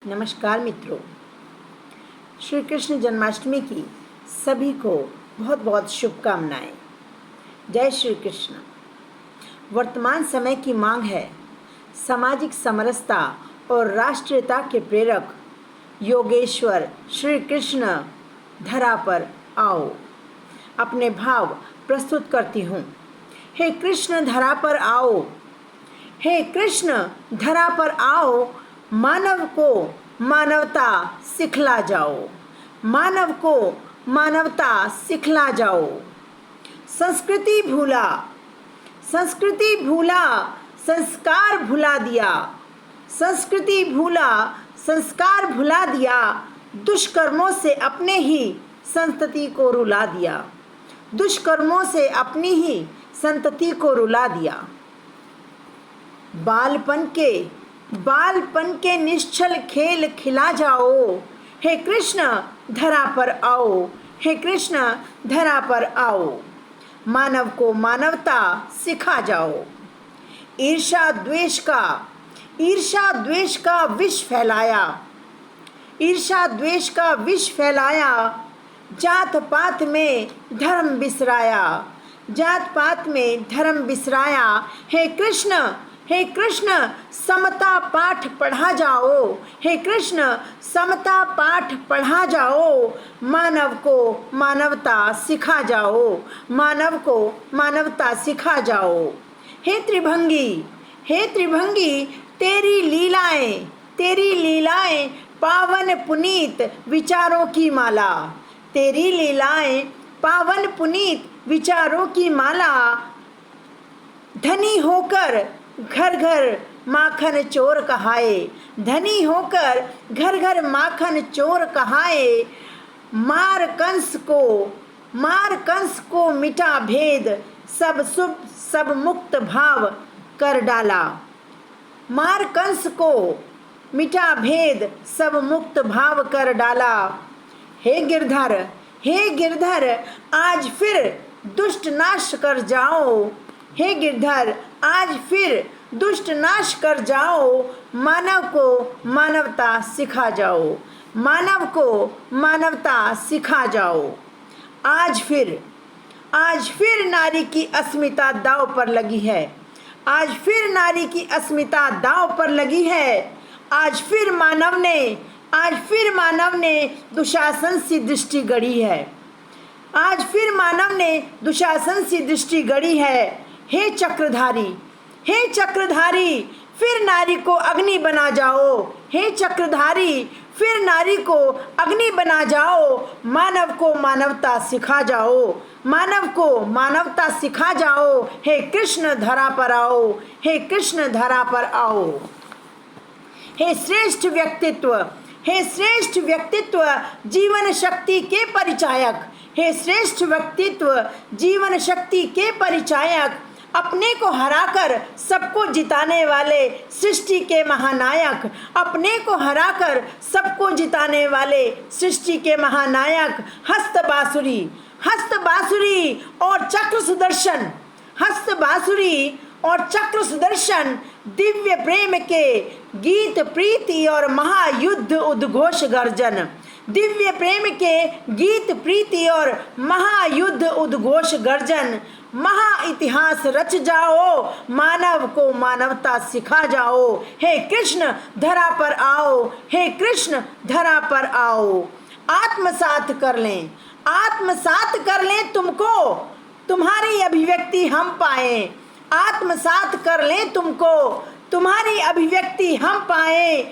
नमस्कार मित्रों, श्री कृष्ण जन्माष्टमी की सभी को बहुत बहुत शुभकामनाएं। जय श्री कृष्ण। वर्तमान समय की मांग है सामाजिक समरसता और राष्ट्रीयता के प्रेरक योगेश्वर श्री कृष्ण धरा पर आओ। अपने भाव प्रस्तुत करती हूँ। हे कृष्ण धरा पर आओ, हे कृष्ण धरा पर आओ, मानव को मानवता सिखला जाओ, मानव को मानवता सिखला जाओ। संस्कृति भूला, संस्कृति भूला, संस्कार भुला दिया, संस्कृति भूला, संस्कार भुला दिया। दुष्कर्मों से अपने ही संतति को रुला दिया, दुष्कर्मों से अपनी ही संतति को रुला दिया। बालपन के निश्चल खेल खिला जाओ। हे कृष्ण धरा पर आओ, हे कृष्ण धरा पर आओ, मानव को मानवता सिखा जाओ। ईर्ष्या द्वेष का विष फैलाया, ईर्ष्या द्वेष का विष फैलाया। जात पात में धर्म बिसराया, जात पात में धर्म बिसराया। हे कृष्ण, हे कृष्ण समता पाठ पढ़ा जाओ, हे कृष्ण समता पाठ पढ़ा जाओ। मानव को मानवता सिखा जाओ, मानव को मानवता सिखा जाओ। हे त्रिभंगी, हे त्रिभंगी तेरी लीलाएं पावन पुनीत विचारों की माला, तेरी लीलाएं पावन पुनीत विचारों की माला। धनी होकर घर घर माखन चोर कहाए, धनी होकर घर घर माखन चोर कहाए। मार कंस को मिटा भेद, सब शुभ सब मुक्त भाव कर डाला। मार कंस को मिटा भेद, सब मुक्त भाव कर डाला। हे गिरधर, हे गिरधर आज फिर दुष्ट नाश कर जाओ, हे गिरधर आज फिर दुष्ट नाश कर जाओ। मानव को मानवता सिखा जाओ, मानव को मानवता सिखा जाओ। आज फिर नारी की अस्मिता दांव पर लगी है, आज फिर नारी की अस्मिता दांव पर लगी है। आज फिर मानव ने दुशासन सी दृष्टि गढ़ी है, आज फिर मानव ने दुशासन सी दृष्टि गढ़ी है। हे चक्रधारी, हे चक्रधारी फिर नारी को अग्नि बना जाओ, हे चक्रधारी फिर नारी को अग्नि बना जाओ। मानव को मानवता सिखा जाओ, मानव को मानवता सिखा जाओ। हे कृष्ण धरा पर आओ, हे कृष्ण धरा पर आओ। हे श्रेष्ठ व्यक्तित्व, हे श्रेष्ठ व्यक्तित्व जीवन शक्ति के परिचायक, हे श्रेष्ठ व्यक्तित्व जीवन शक्ति के परिचायक। अपने को हराकर सबको जिताने वाले सृष्टि के महानायक, अपने को हराकर सबको जिताने वाले सृष्टि के महानायक। हस्त बांसुरी और चक्र सुदर्शन, हस्त बांसुरी और चक्र सुदर्शन। दिव्य प्रेम के गीत प्रीति और महायुद्ध उद्घोष गर्जन, दिव्य प्रेम के गीत प्रीति और महायुद्ध उद्घोष गर्जन। महा इतिहास रच जाओ, मानव को मानवता सिखा जाओ। हे कृष्ण धरा पर आओ, हे कृष्ण धरा पर आओ। आत्मसात कर लें तुमको, तुम्हारी अभिव्यक्ति हम पाए। आत्मसात कर लें तुमको, तुम्हारी अभिव्यक्ति हम पाए।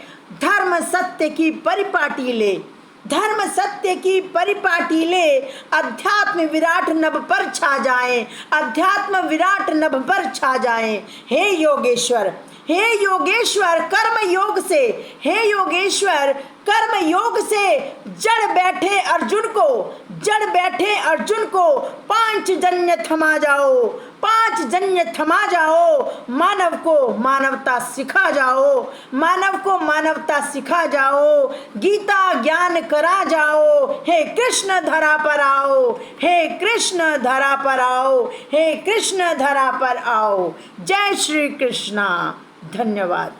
धर्म सत्य की परिपाटी ले, धर्म सत्य की परिपाटी ले। अध्यात्म विराट नभ पर छा जाए, अध्यात्म विराट नभ पर छा जाए। हे योगेश्वर, हे योगेश्वर कर्म योग से, हे योगेश्वर कर्म योग से जड़ बैठे अर्जुन को पांच जन्य थमा जाओ, पांच जन्य थमा जाओ। मानव को मानवता सिखा जाओ, मानव को मानवता सिखा जाओ। गीता ज्ञान करा जाओ। हे कृष्ण धरा पर आओ, हे कृष्ण धरा पर आओ, हे कृष्ण धरा पर आओ। जय श्री कृष्ण। धन्यवाद।